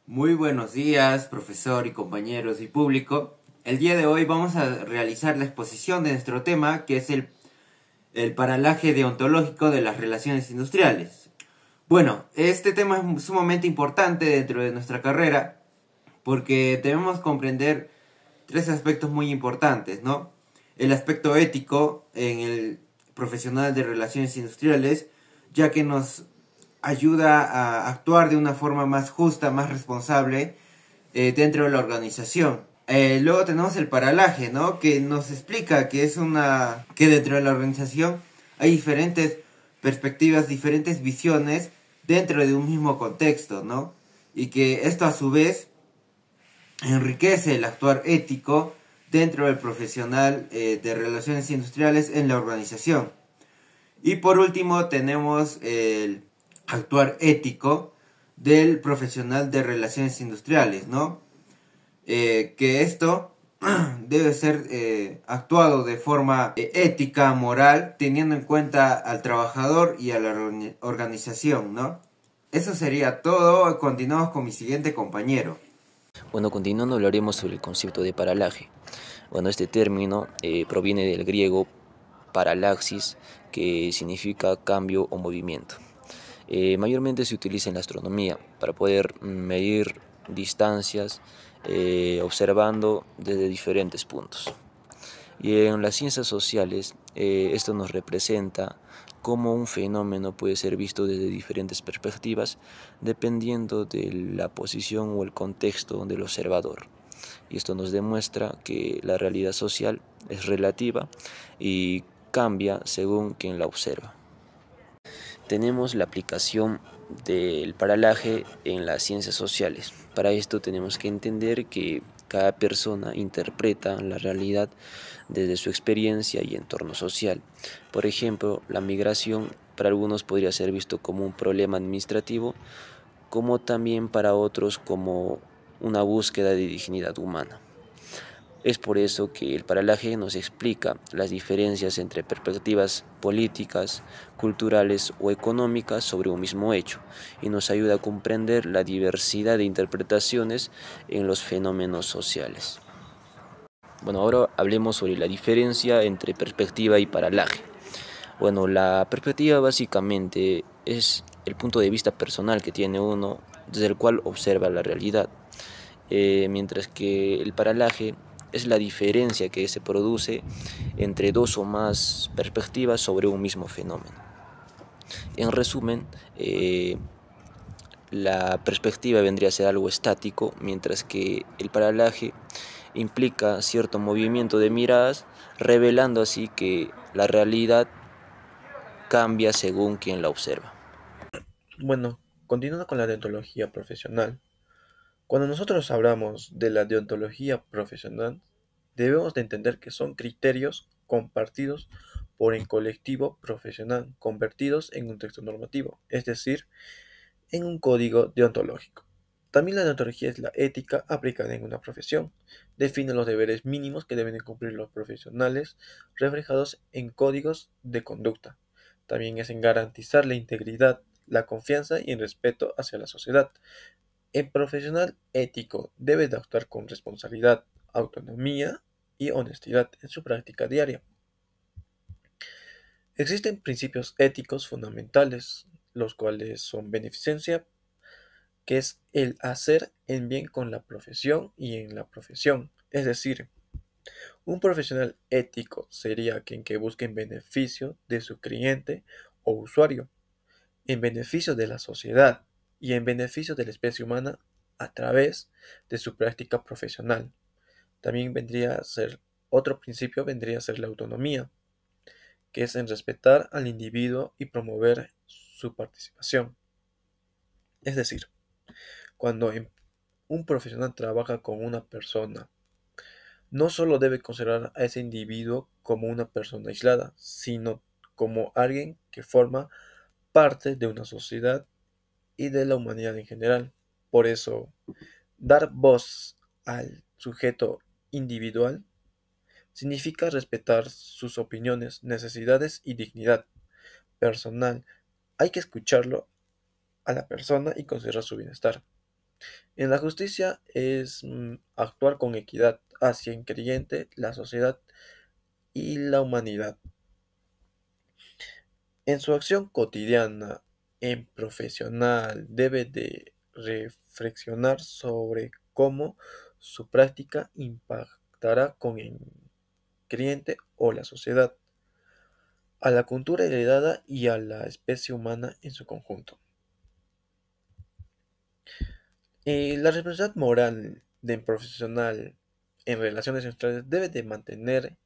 Muy buenos días, profesor y compañeros y público. El día de hoy vamos a realizar la exposición de nuestro tema, que es el paralaje deontológico de las relaciones industriales. Bueno, este tema es sumamente importante dentro de nuestra carrera porque debemos comprender tres aspectos muy importantes, ¿no? El aspecto ético en el profesional de relaciones industriales, ya que nos ayuda a actuar de una forma más justa, más responsable dentro de la organización. Luego tenemos el paralaje, ¿no? Que nos explica que dentro de la organización hay diferentes perspectivas, diferentes visiones dentro de un mismo contexto, ¿no? Y que esto a su vez enriquece el actuar ético dentro del profesional de relaciones industriales en la organización. Y por último tenemos el actuar ético del profesional de relaciones industriales, ¿no? Que esto debe ser actuado de forma ética, moral, teniendo en cuenta al trabajador y a la organización, ¿no? Eso sería todo. Continuamos con mi siguiente compañero. Bueno, continuando hablaremos sobre el concepto de paralaje. Bueno, este término proviene del griego paralaxis, que significa cambio o movimiento. Mayormente se utiliza en la astronomía para poder medir distancias observando desde diferentes puntos. Y en las ciencias sociales, esto nos representa cómo un fenómeno puede ser visto desde diferentes perspectivas, dependiendo de la posición o el contexto del observador. Y esto nos demuestra que la realidad social es relativa y cambia según quien la observa. Tenemos la aplicación del paralaje en las ciencias sociales. Para esto tenemos que entender que cada persona interpreta la realidad desde su experiencia y entorno social. Por ejemplo, la migración para algunos podría ser visto como un problema administrativo, como también para otros como una búsqueda de dignidad humana. Es por eso que el paralaje nos explica las diferencias entre perspectivas políticas, culturales o económicas sobre un mismo hecho y nos ayuda a comprender la diversidad de interpretaciones en los fenómenos sociales. Bueno, ahora hablemos sobre la diferencia entre perspectiva y paralaje. Bueno, la perspectiva básicamente es el punto de vista personal que tiene uno desde el cual observa la realidad, mientras que el paralaje es la diferencia que se produce entre dos o más perspectivas sobre un mismo fenómeno. En resumen, la perspectiva vendría a ser algo estático, mientras que el paralaje implica cierto movimiento de miradas, revelando así que la realidad cambia según quien la observa. Bueno, continuando con la deontología profesional. Cuando nosotros hablamos de la deontología profesional, debemos de entender que son criterios compartidos por el colectivo profesional, convertidos en un texto normativo, es decir, en un código deontológico. También la deontología es la ética aplicada en una profesión. Define los deberes mínimos que deben de cumplir los profesionales, reflejados en códigos de conducta. También es en garantizar la integridad, la confianza y el respeto hacia la sociedad. El profesional ético debe de actuar con responsabilidad, autonomía y honestidad en su práctica diaria. Existen principios éticos fundamentales, los cuales son beneficencia, que es el hacer en bien con la profesión y en la profesión. Es decir, un profesional ético sería quien que busque en beneficio de su cliente o usuario, en beneficio de la sociedad y en beneficio de la especie humana a través de su práctica profesional. También vendría a ser, otro principio vendría a ser la autonomía, que es en respetar al individuo y promover su participación. Es decir, cuando un profesional trabaja con una persona, no solo debe considerar a ese individuo como una persona aislada, sino como alguien que forma parte de una sociedad y de la humanidad en general. Por eso, dar voz al sujeto individual significa respetar sus opiniones, necesidades y dignidad personal. Hay que escucharlo a la persona y considerar su bienestar. En la justicia es actuar con equidad hacia el creyente, la sociedad y la humanidad. En su acción cotidiana, en profesional, debe de reflexionar sobre cómo su práctica impactará con el cliente o la sociedad, a la cultura heredada y a la especie humana en su conjunto. La responsabilidad moral del profesional en relaciones industriales debe de mantener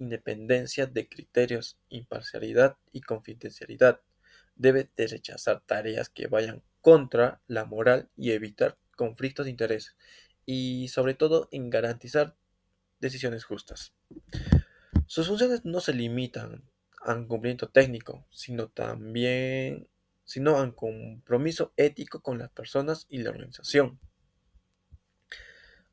independencia de criterios, imparcialidad y confidencialidad. Debe de rechazar tareas que vayan contra la moral y evitar conflictos de interés. Y sobre todo en garantizar decisiones justas. Sus funciones no se limitan a un cumplimiento técnico, sino a un compromiso ético con las personas y la organización.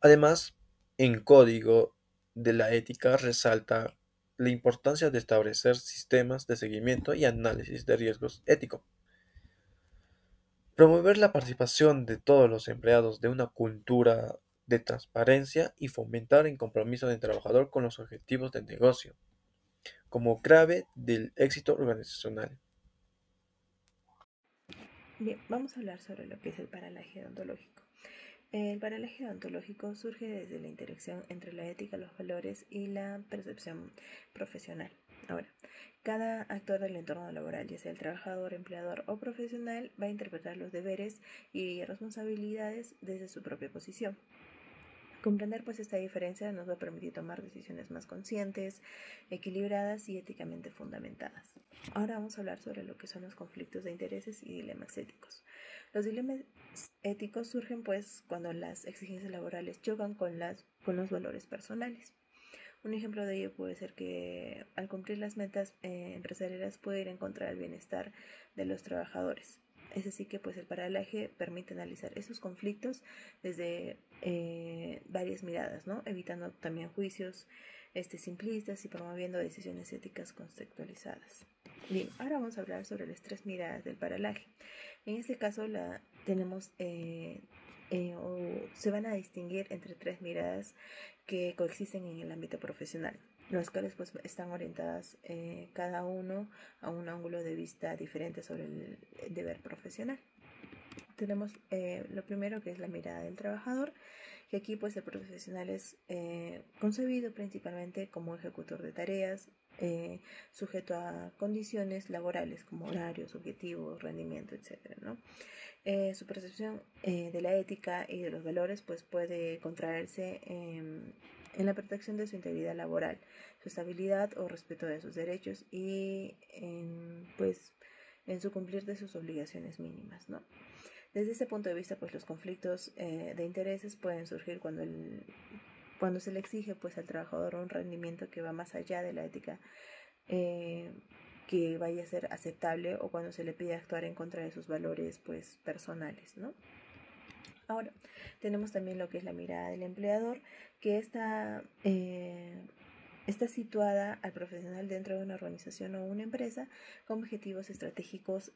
Además, en Código de la Ética resalta la importancia de establecer sistemas de seguimiento y análisis de riesgos ético, promover la participación de todos los empleados de una cultura de transparencia y fomentar el compromiso del trabajador con los objetivos del negocio, como clave del éxito organizacional. Bien, vamos a hablar sobre lo que es el paralaje deontológico. El paralaje deontológico surge desde la interacción entre la ética, los valores y la percepción profesional. Ahora, cada actor del entorno laboral, ya sea el trabajador, empleador o profesional, va a interpretar los deberes y responsabilidades desde su propia posición. Comprender pues esta diferencia nos va a permitir tomar decisiones más conscientes, equilibradas y éticamente fundamentadas. Ahora vamos a hablar sobre lo que son los conflictos de intereses y dilemas éticos. Los dilemas éticos surgen pues cuando las exigencias laborales chocan con los valores personales. Un ejemplo de ello puede ser que al cumplir las metas empresariales puede ir en contra del bienestar de los trabajadores. Es así que pues el paralaje permite analizar esos conflictos desde varias miradas, ¿no? Evitando también juicios simplistas y promoviendo decisiones éticas contextualizadas. Bien, ahora vamos a hablar sobre las tres miradas del paralaje. En este caso tenemos o se van a distinguir entre tres miradas que coexisten en el ámbito profesional, las cuales pues están orientadas cada uno a un ángulo de vista diferente sobre el deber profesional. Tenemos lo primero, que es la mirada del trabajador, que aquí pues el profesional es concebido principalmente como ejecutor de tareas, sujeto a condiciones laborales como horarios, objetivos, rendimiento, etc., ¿no? Su percepción de la ética y de los valores pues puede contraerse en la protección de su integridad laboral, su estabilidad o respeto de sus derechos y en su cumplir de sus obligaciones mínimas, ¿no? Desde ese punto de vista, pues los conflictos de intereses pueden surgir cuando se le exige pues al trabajador un rendimiento que va más allá de la ética que vaya a ser aceptable, o cuando se le pide actuar en contra de sus valores pues personales, ¿no? Ahora, tenemos también lo que es la mirada del empleador, que está situada al profesional dentro de una organización o una empresa con objetivos estratégicos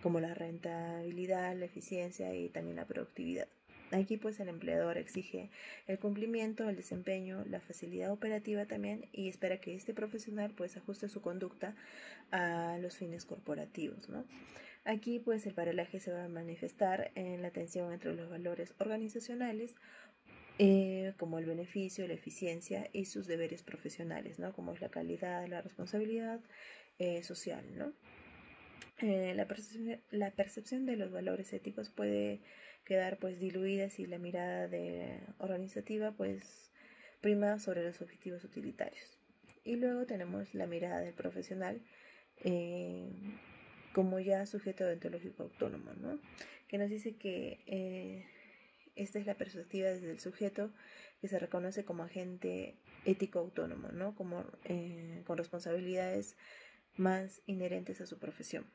como la rentabilidad, la eficiencia y también la productividad. Aquí pues el empleador exige el cumplimiento, el desempeño, la facilidad operativa también, y espera que este profesional pues ajuste su conducta a los fines corporativos, ¿no? Aquí pues el paralaje se va a manifestar en la tensión entre los valores organizacionales como el beneficio, la eficiencia y sus deberes profesionales, ¿no? Como es la calidad, la responsabilidad social, ¿no? La percepción de los valores éticos puede quedar pues diluida si la mirada organizativa pues prima sobre los objetivos utilitarios. Y luego tenemos la mirada del profesional como ya sujeto deontológico autónomo, ¿no? Que nos dice que esta es la perspectiva desde el sujeto que se reconoce como agente ético autónomo, ¿no? Como con responsabilidades más inherentes a su profesión.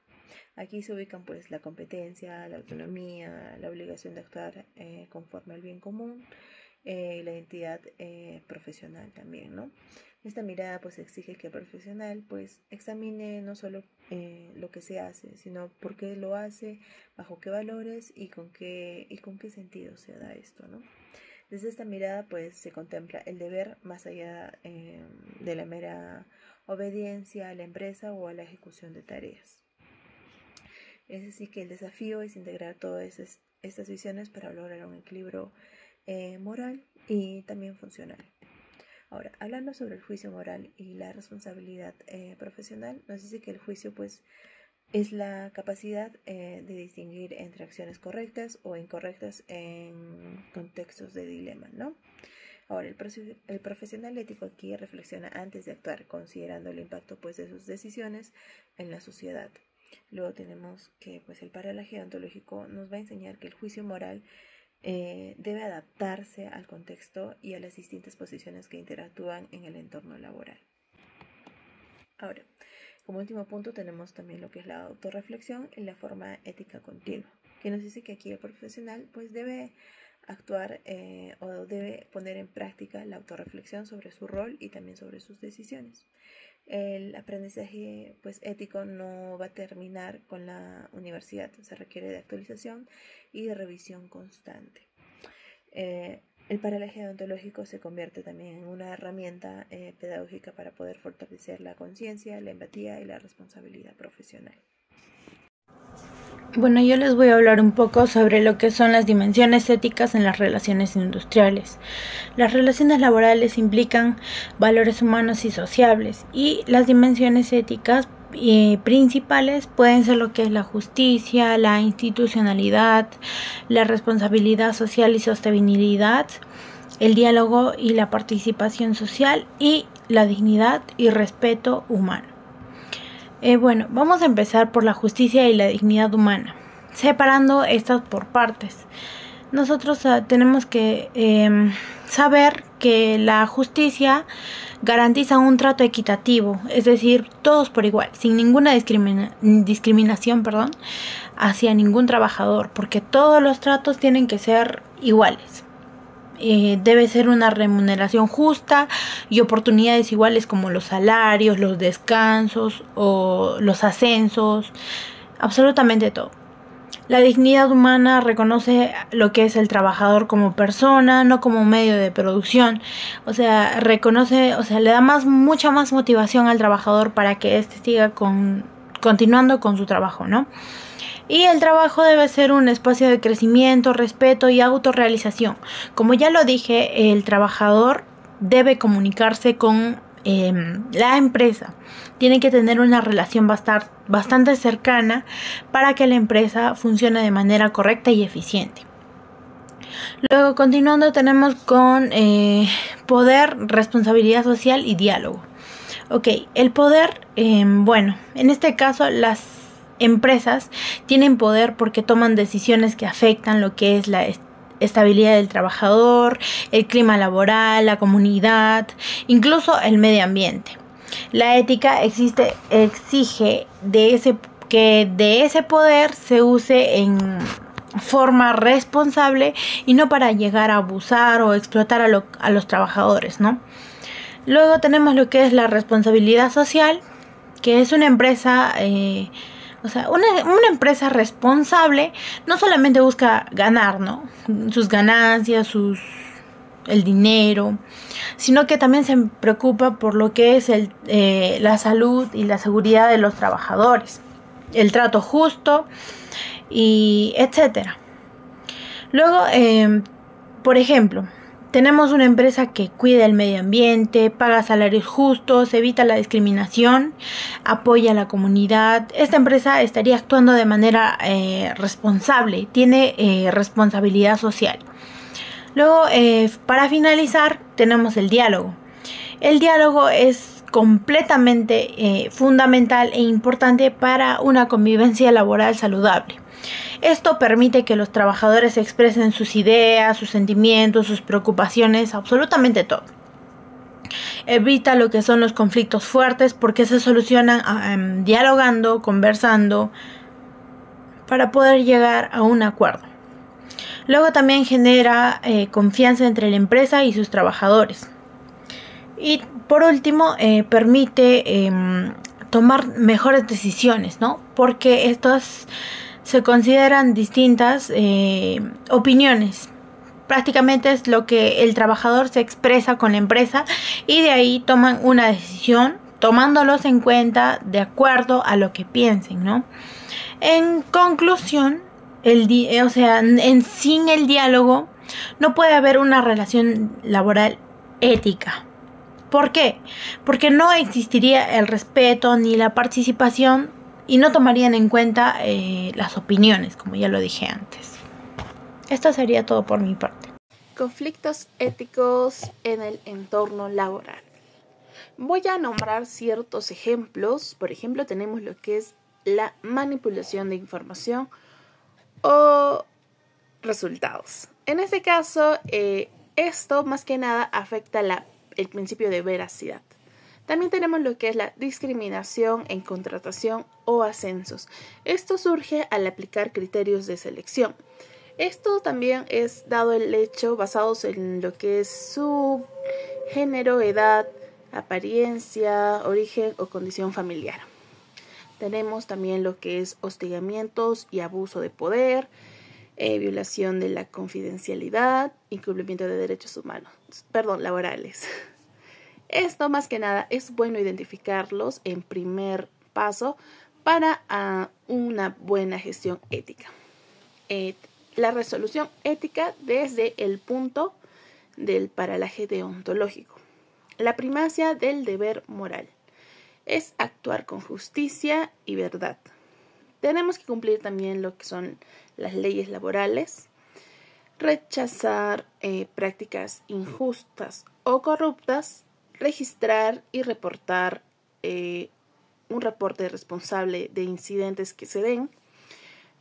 Aquí se ubican pues la competencia, la autonomía, la obligación de actuar conforme al bien común la identidad profesional también, ¿no? Esta mirada pues exige que el profesional pues examine no solo lo que se hace, sino por qué lo hace, bajo qué valores y con qué sentido se da esto, ¿no? Desde esta mirada pues se contempla el deber más allá de la mera obediencia a la empresa o a la ejecución de tareas. Es así que el desafío es integrar todas estas visiones para lograr un equilibrio moral y también funcional. Ahora, hablando sobre el juicio moral y la responsabilidad profesional, nos dice que el juicio pues es la capacidad de distinguir entre acciones correctas o incorrectas en contextos de dilema, ¿no? Ahora, el profesional ético aquí reflexiona antes de actuar, considerando el impacto pues de sus decisiones en la sociedad. Luego tenemos que pues el paralaje deontológico nos va a enseñar que el juicio moral debe adaptarse al contexto y a las distintas posiciones que interactúan en el entorno laboral. Ahora, como último punto tenemos también lo que es la autorreflexión en la forma ética continua, que nos dice que aquí el profesional pues debe actuar o debe poner en práctica la autorreflexión sobre su rol y también sobre sus decisiones. El aprendizaje pues ético no va a terminar con la universidad, se requiere de actualización y de revisión constante. El paralaje deontológico se convierte también en una herramienta pedagógica para poder fortalecer la conciencia, la empatía y la responsabilidad profesional. Bueno, yo les voy a hablar un poco sobre lo que son las dimensiones éticas en las relaciones industriales. Las relaciones laborales implican valores humanos y sociables, y las dimensiones éticas principales pueden ser lo que es la justicia, la institucionalidad, la responsabilidad social y sostenibilidad, el diálogo y la participación social y la dignidad y respeto humano. Bueno, vamos a empezar por la justicia y la dignidad humana, separando estas por partes. Nosotros tenemos que saber que la justicia garantiza un trato equitativo, es decir, todos por igual, sin ninguna discriminación, hacia ningún trabajador, porque todos los tratos tienen que ser iguales. Debe ser una remuneración justa y oportunidades iguales como los salarios, los descansos o los ascensos, absolutamente todo. La dignidad humana reconoce lo que es el trabajador como persona, no como medio de producción. Le da mucha más motivación al trabajador para que éste siga continuando con su trabajo, ¿no? Y el trabajo debe ser un espacio de crecimiento, respeto y autorrealización. Como ya lo dije, el trabajador debe comunicarse con la empresa. Tiene que tener una relación bastante cercana para que la empresa funcione de manera correcta y eficiente. Luego, continuando, tenemos con poder, responsabilidad social y diálogo. El poder, en este caso las empresas tienen poder porque toman decisiones que afectan lo que es la estabilidad del trabajador, el clima laboral, la comunidad, incluso el medio ambiente. La ética exige que de ese poder se use en forma responsable y no para llegar a abusar o explotar a los trabajadores, ¿no? Luego tenemos lo que es la responsabilidad social, que es una empresa una empresa responsable no solamente busca ganar, ¿no? Sus ganancias, el dinero, sino que también se preocupa por lo que es la salud y la seguridad de los trabajadores, el trato justo y etcétera. Luego, por ejemplo, tenemos una empresa que cuida el medio ambiente, paga salarios justos, evita la discriminación, apoya a la comunidad. Esta empresa estaría actuando de manera responsable, tiene responsabilidad social. Luego, para finalizar, tenemos el diálogo. El diálogo es completamente fundamental e importante para una convivencia laboral saludable. Esto permite que los trabajadores expresen sus ideas, sus sentimientos, sus preocupaciones, absolutamente todo. Evita lo que son los conflictos fuertes porque se solucionan dialogando, conversando, para poder llegar a un acuerdo. Luego también genera confianza entre la empresa y sus trabajadores. Y por último, permite tomar mejores decisiones, ¿no? Porque estas se consideran distintas opiniones. Prácticamente es lo que el trabajador se expresa con la empresa y de ahí toman una decisión tomándolos en cuenta de acuerdo a lo que piensen, ¿no? En conclusión, sin el diálogo no puede haber una relación laboral ética. ¿Por qué? Porque no existiría el respeto ni la participación y no tomarían en cuenta las opiniones, como ya lo dije antes. Esto sería todo por mi parte. Conflictos éticos en el entorno laboral. Voy a nombrar ciertos ejemplos. Por ejemplo, tenemos lo que es la manipulación de información o resultados. En este caso, esto más que nada afecta el principio de veracidad. También tenemos lo que es la discriminación en contratación o ascensos. Esto surge al aplicar criterios de selección. Esto también es dado el hecho basados en lo que es su género, edad, apariencia, origen o condición familiar. Tenemos también lo que es hostigamientos y abuso de poder, violación de la confidencialidad, incumplimiento de derechos laborales. Esto más que nada es bueno identificarlos en primer paso para una buena gestión ética. La resolución ética desde el punto del paralaje deontológico. La primacia del deber moral es actuar con justicia y verdad. Tenemos que cumplir también lo que son las leyes laborales, rechazar prácticas injustas o corruptas, registrar y reportar un reporte responsable de incidentes que se den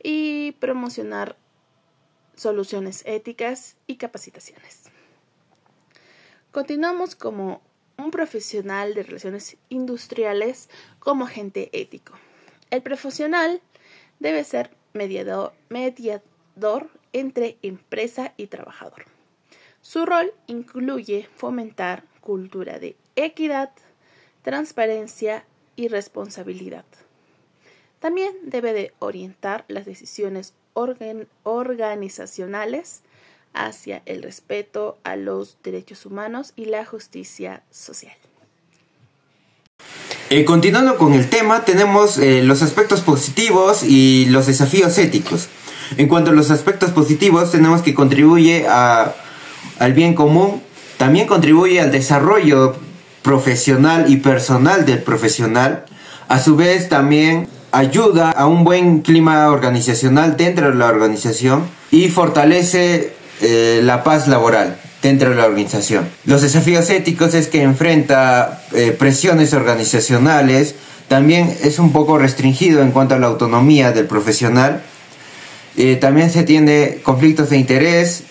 y promocionar soluciones éticas y capacitaciones. Continuamos como un profesional de relaciones industriales como agente ético. El profesional debe ser mediador entre empresa y trabajador. Su rol incluye fomentar cultura de equidad, transparencia y responsabilidad. También debe de orientar las decisiones organizacionales hacia el respeto a los derechos humanos y la justicia social. Continuando con el tema, tenemos los aspectos positivos y los desafíos éticos. En cuanto a los aspectos positivos, tenemos que contribuye al bien común, también contribuye al desarrollo profesional y personal del profesional. A su vez, también ayuda a un buen clima organizacional dentro de la organización y fortalece la paz laboral dentro de la organización. Los desafíos éticos es que enfrenta presiones organizacionales, también es un poco restringido en cuanto a la autonomía del profesional, también se tiene conflictos de interés,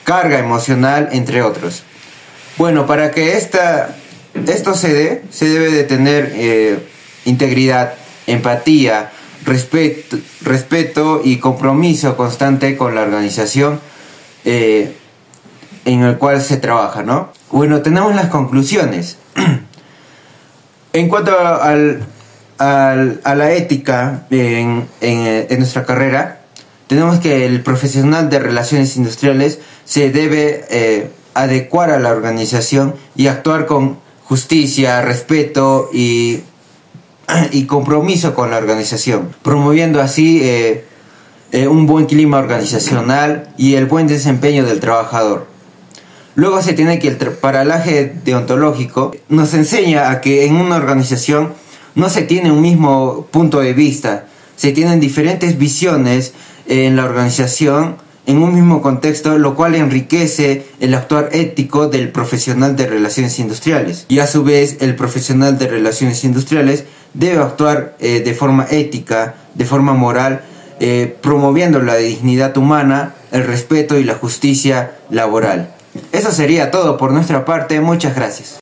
carga emocional, entre otros. Bueno, para que esto se dé, se debe de tener integridad, empatía, respeto y compromiso constante con la organización en el cual se trabaja, ¿no? Bueno, tenemos las conclusiones. En cuanto a la ética en nuestra carrera, tenemos que el profesional de relaciones industriales se debe adecuar a la organización y actuar con justicia, respeto y compromiso con la organización, promoviendo así un buen clima organizacional y el buen desempeño del trabajador. Luego se tiene que el paralaje deontológico nos enseña a que en una organización no se tiene un mismo punto de vista, se tienen diferentes visiones en la organización en un mismo contexto, lo cual enriquece el actuar ético del profesional de relaciones industriales. Y a su vez el profesional de relaciones industriales debe actuar de forma ética, de forma moral, promoviendo la dignidad humana, el respeto y la justicia laboral. Eso sería todo por nuestra parte. Muchas gracias.